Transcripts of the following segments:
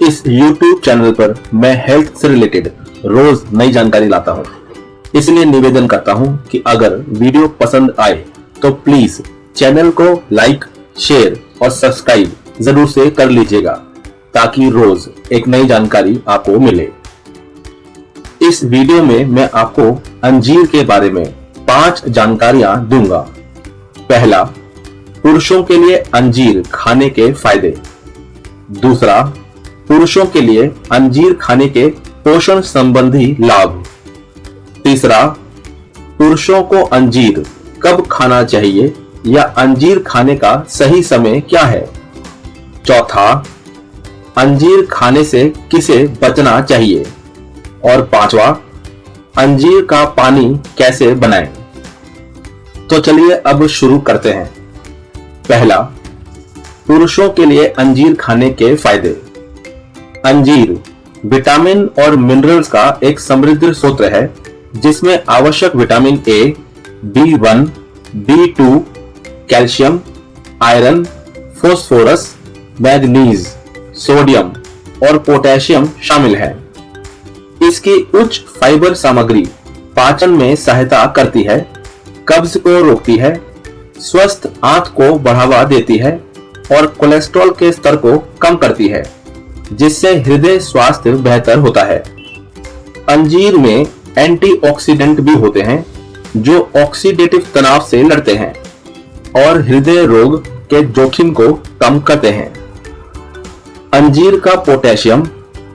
इस YouTube channel पर मैं हेल्थ से रिलेटेड रोज नई जानकारी लाता हूँ। इसलिए निवेदन करता हूँ कि अगर वीडियो पसंद आए तो प्लीज चैनल को लाइक, शेयर और सब्सक्राइब जरूर से कर लीजिएगा ताकि रोज एक नई जानकारी आपको मिले। इस वीडियो में मैं आपको अंजीर के बारे में 5 जानकारियां दूंगा। पहला, पुरुषों के लिए अंजीर खाने के फायदे। दूसरा, पुरुषों के लिए अंजीर खाने के पोषण संबंधी लाभ। तीसरा, पुरुषों को अंजीर कब खाना चाहिए या अंजीर खाने का सही समय क्या है। चौथा, अंजीर खाने से किसे बचना चाहिए। और पांचवा, अंजीर का पानी कैसे बनाएं। तो चलिए अब शुरू करते हैं। पहला, पुरुषों के लिए अंजीर खाने के फायदे। अंजीर विटामिन और मिनरल्स का एक समृद्ध स्रोत है जिसमें आवश्यक vitamin A, B1, B2, calcium, iron, phosphorus, manganese, sodium और पोटेशियम शामिल है। इसकी उच्च फाइबर सामग्री पाचन में सहायता करती है, कब्ज को रोकती है, स्वस्थ आंत को बढ़ावा देती है और कोलेस्ट्रॉल के स्तर को कम करती है, जिससे हृदय स्वास्थ्य बेहतर होता है। अंजीर में एंटीऑक्सीडेंट भी होते हैं जो ऑक्सीडेटिव तनाव से लड़ते हैं और हृदय रोग के जोखिम को कम करते हैं। अंजीर का पोटेशियम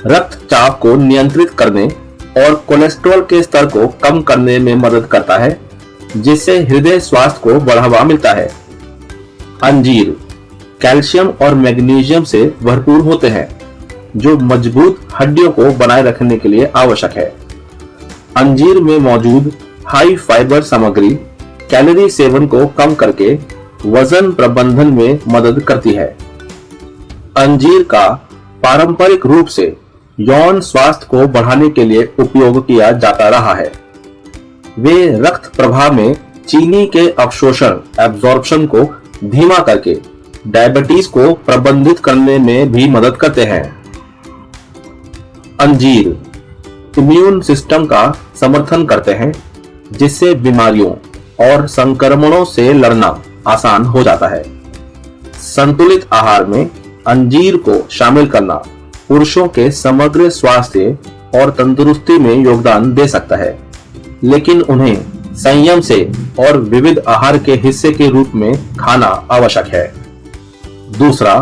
रक्तचाप को नियंत्रित करने और कोलेस्ट्रॉल के स्तर को कम करने में मदद करता है, जिससे हृदय स्वास्थ्य को बढ़ावा मिलता है। अंजीर कैल्शियम और मैग्नीशियम से भरपूर होते हैं जो मजबूत हड्डियों को बनाए रखने के लिए आवश्यक है। अंजीर में मौजूद हाई फाइबर सामग्री कैलोरी सेवन को कम करके वजन प्रबंधन में मदद करती है। अंजीर का पारंपरिक रूप से यौन स्वास्थ्य को बढ़ाने के लिए उपयोग किया जाता रहा है। वे रक्त प्रवाह में चीनी के अवशोषण एब्जॉर्प्शन को धीमा करके डायबिटीज को प्रबंधित करने में भी मदद करते हैं। अंजीर इम्यून सिस्टम का समर्थन करते हैं, जिससे बीमारियों और संक्रमणों से लड़ना आसान हो जाता है। संतुलित आहार में अंजीर को शामिल करना पुरुषों के समग्र स्वास्थ्य और तंदुरुस्ती में योगदान दे सकता है, लेकिन उन्हें संयम से और विविध आहार के हिस्से के रूप में खाना आवश्यक है। दूसरा,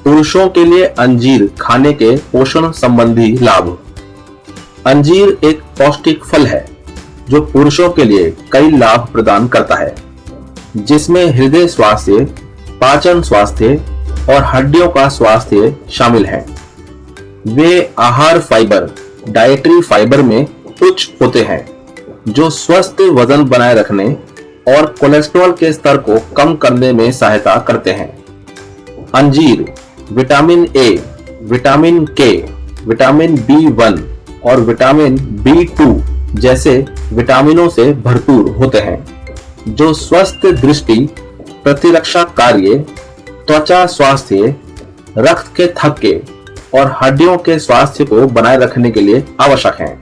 पुरुषों के लिए अंजीर खाने के पोषण संबंधी लाभ। अंजीर एक पौष्टिक फल है जो पुरुषों के लिए कई लाभ प्रदान करता है, जिसमें हृदय स्वास्थ्य, पाचन स्वास्थ्य और हड्डियों का स्वास्थ्य शामिल है। वे आहार फाइबर, डाइटरी फाइबर में उच्च होते हैं जो स्वस्थ वजन बनाए रखने और कोलेस्ट्रॉल के स्तर को कम करने में सहायता करते हैं। अंजीर विटामिन ए, विटामिन के, विटामिन B1 और विटामिन B2 जैसे विटामिनों से भरपूर होते हैं जो स्वस्थ दृष्टि, प्रतिरक्षा कार्य, त्वचा स्वास्थ्य, रक्त के थक्के और हड्डियों के स्वास्थ्य को बनाए रखने के लिए आवश्यक हैं।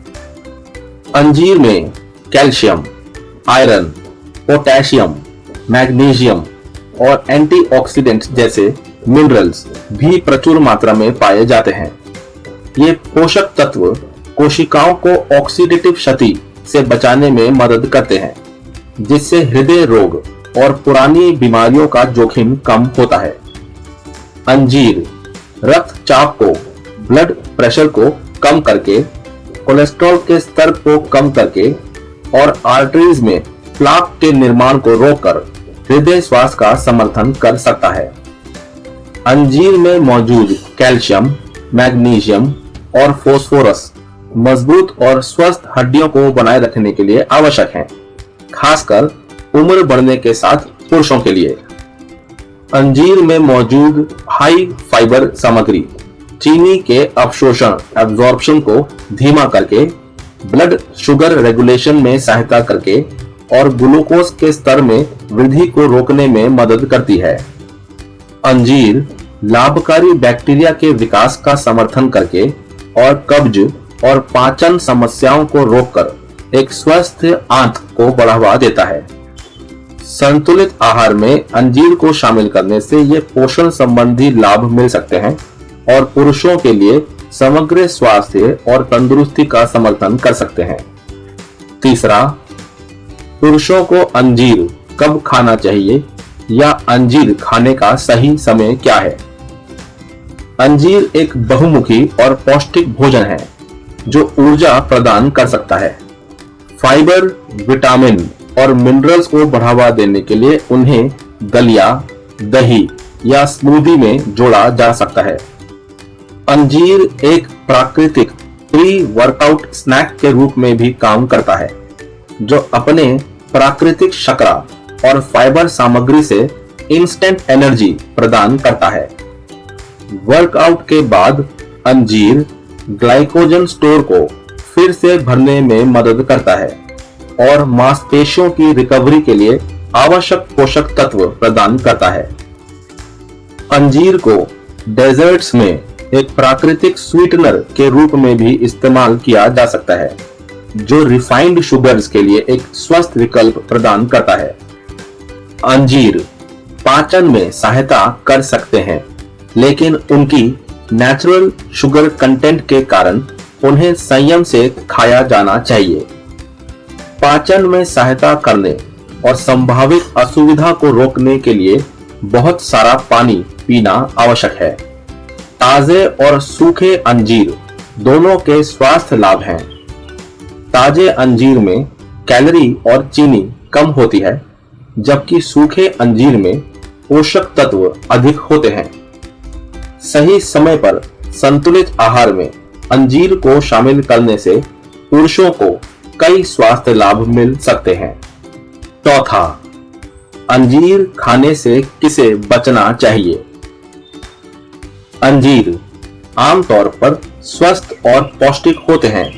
अंजीर में कैल्शियम, आयरन, पोटेशियम, मैग्नीशियम और एंटीऑक्सीडेंट जैसे मिनरल्स भी प्रचुर मात्रा में पाए जाते हैं। ये पोषक तत्व कोशिकाओं को ऑक्सीडेटिव क्षति से बचाने में मदद करते हैं, जिससे हृदय रोग और पुरानी बीमारियों का जोखिम कम होता है। अंजीर रक्तचाप को, ब्लड प्रेशर को कम करके, कोलेस्ट्रॉल के स्तर को कम करके और आर्टरीज में प्लाक के निर्माण को रोककर हृदय स्वास्थ्य का समर्थन कर सकता है। अंजीर में मौजूद कैल्शियम, मैग्नीशियम और फास्फोरस मजबूत और स्वस्थ हड्डियों को बनाए रखने के लिए आवश्यक हैं, खासकर उम्र बढ़ने के साथ पुरुषों के लिए। अंजीर में मौजूद हाई फाइबर सामग्री चीनी के अवशोषण एब्जॉर्प्शन को धीमा करके, ब्लड शुगर रेगुलेशन में सहायता करके और ग्लूकोज के स्तर में वृद्धि को रोकने में मदद करती है। अंजीर लाभकारी बैक्टीरिया के विकास का समर्थन करके और कब्ज और पाचन समस्याओं को रोककर एक स्वस्थ आंत को बढ़ावा देता है। संतुलित आहार में अंजीर को शामिल करने से ये पोषण संबंधी लाभ मिल सकते हैं और पुरुषों के लिए समग्र स्वास्थ्य और तंदुरुस्ती का समर्थन कर सकते हैं। तीसरा, पुरुषों को अंजीर कब खाना चाहिए या अंजीर खाने का सही समय क्या है? अंजीर एक बहुमुखी और पौष्टिक भोजन है जो ऊर्जा प्रदान कर सकता है। फाइबर, विटामिन और मिनरल्स को बढ़ावा देने के लिए उन्हें दलिया, दही या स्मूदी में जोड़ा जा सकता है। अंजीर एक प्राकृतिक प्री वर्कआउट स्नैक के रूप में भी काम करता है जो अपने प्राकृतिक शर्करा और फाइबर सामग्री से इंस्टेंट एनर्जी प्रदान करता है। वर्कआउट के बाद अंजीर ग्लाइकोजन स्टोर को फिर से भरने में मदद करता है और मांसपेशियों की रिकवरी के लिए आवश्यक पोषक तत्व प्रदान करता है। अंजीर को डेजर्ट्स में एक प्राकृतिक स्वीटनर के रूप में भी इस्तेमाल किया जा सकता है जो रिफाइंड शुगर्स के लिए एक स्वस्थ विकल्प प्रदान करता है। अंजीर पाचन में सहायता कर सकते हैं, लेकिन उनकी नेचुरल शुगर कंटेंट के कारण उन्हें संयम से खाया जाना चाहिए। पाचन में सहायता करने और संभावित असुविधा को रोकने के लिए बहुत सारा पानी पीना आवश्यक है। ताजे और सूखे अंजीर दोनों के स्वास्थ्य लाभ हैं। ताजे अंजीर में कैलोरी और चीनी कम होती है, जबकि सूखे अंजीर में पोषक तत्व अधिक होते हैं। सही समय पर संतुलित आहार में अंजीर को शामिल करने से पुरुषों को कई स्वास्थ्य लाभ मिल सकते हैं। चौथा, अंजीर खाने से किसे बचना चाहिए? अंजीर आमतौर पर स्वस्थ और पौष्टिक होते हैं,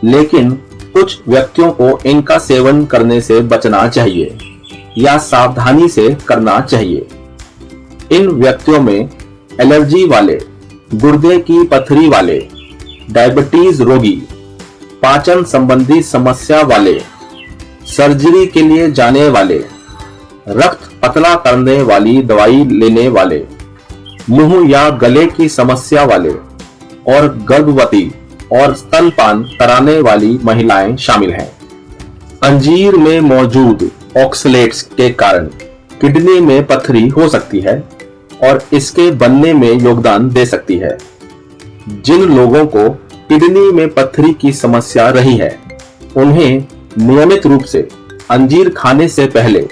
लेकिन कुछ व्यक्तियों को इनका सेवन करने से बचना चाहिए या सावधानी से करना चाहिए। इन व्यक्तियों में एलर्जी वाले, गुर्दे की पथरी वाले, डायबिटीज रोगी, पाचन संबंधी समस्या वाले, सर्जरी के लिए जाने वाले, रक्त पतला करने वाली दवाई लेने वाले, मुंह या गले की समस्या वाले और गर्भवती और स्तनपान कराने वाली महिलाएं शामिल हैं। अंजीर में मौजूद ऑक्सलेट्स के कारण किडनी में पथरी हो सकती है और इसके बनने में योगदान दे सकती है। जिन लोगों को किडनी में पथरी की समस्या रही है, उन्हें नियमित रूप से अंजीर खाने से पहले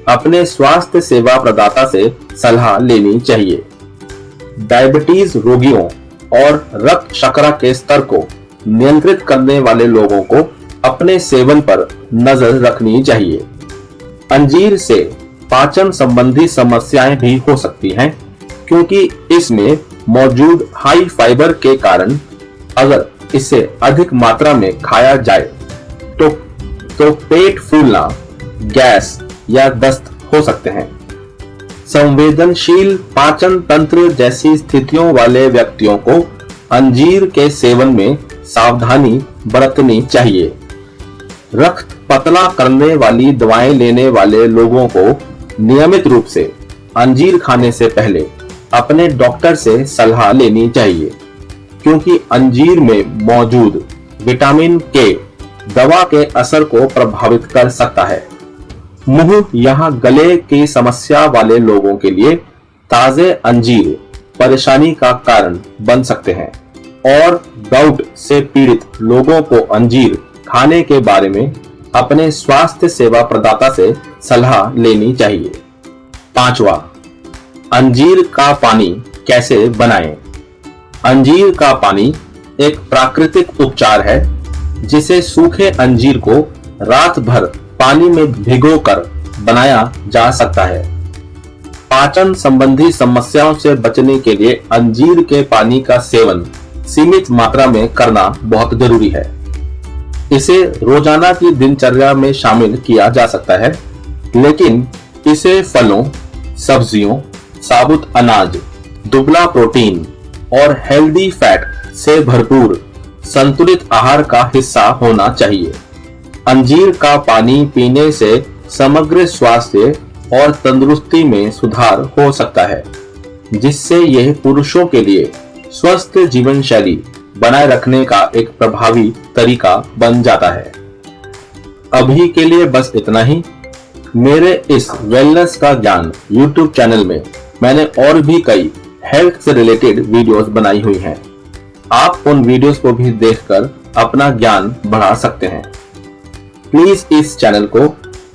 अपने स्वास्थ्य सेवा प्रदाता से सलाह लेनी चाहिए। डायबिटीज रोगियों और रक्त शर्करा के स्तर को नियंत्रित करने वाले लोगों को अपने सेवन पर नजर रखनी चाहिए। अंजीर से पाचन संबंधी समस्याएं भी हो सकती हैं, क्योंकि इसमें मौजूद हाई फाइबर के कारण अगर इसे अधिक मात्रा में खाया जाए तो पेट फूलना, गैस या दस्त हो सकते हैं। संवेदनशील पाचन तंत्र जैसी स्थितियों वाले व्यक्तियों को अंजीर के सेवन में सावधानी बरतनी चाहिए। रक्त पतला करने वाली दवाएं लेने वाले लोगों को नियमित रूप से अंजीर खाने से पहले अपने डॉक्टर से सलाह लेनी चाहिए, क्योंकि अंजीर में मौजूद विटामिन के दवा के असर को प्रभावित कर सकता है। मुंह या गले की समस्या वाले लोगों के लिए ताजे अंजीर परेशानी का कारण बन सकते हैं और गाउट से पीड़ित लोगों को अंजीर खाने के बारे में अपने स्वास्थ्य सेवा प्रदाता से सलाह लेनी चाहिए। पांचवा, अंजीर का पानी कैसे बनाएं? अंजीर का पानी एक प्राकृतिक उपचार है जिसे सूखे अंजीर को रात भर पानी में भिगोकर बनाया जा सकता है। पाचन संबंधी समस्याओं से बचने के लिए अंजीर के पानी का सेवन सीमित मात्रा में करना बहुत जरूरी है। इसे रोजाना की दिनचर्या में शामिल किया जा सकता है, लेकिन इसे फलों, सब्जियों, साबुत अनाज, दुबला प्रोटीन और हेल्दी फैट से भरपूर संतुलित आहार का हिस्सा होना चाहिए। अंजीर का पानी पीने से समग्र स्वास्थ्य और तंदुरुस्ती में सुधार हो सकता है, जिससे यह पुरुषों के लिए स्वस्थ जीवन शैली बनाए रखने का एक प्रभावी तरीका बन जाता है। अभी के लिए बस इतना ही। मेरे इस वेलनेस का ज्ञान YouTube चैनल में मैंने और भी कई हेल्थ से रिलेटेड वीडियोस बनाई हुई हैं। आप उन वीडियोस को भी देखकर अपना ज्ञान बढ़ा सकते हैं। प्लीज इस चैनल को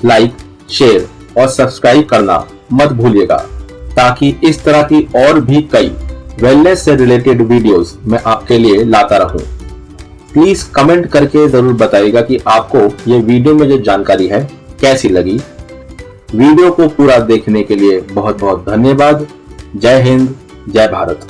लाइक, शेयर और सब्सक्राइब करना मत भूलिएगा, ताकि इस तरह की और भी कई वेलनेस से रिलेटेड वीडियोस मैं आपके लिए लाता रहूं। प्लीज कमेंट करके जरूर बताइएगा कि आपको ये वीडियो में जो जानकारी है कैसी लगी। वीडियो को पूरा देखने के लिए बहुत बहुत धन्यवाद। जय हिंद, जय भारत।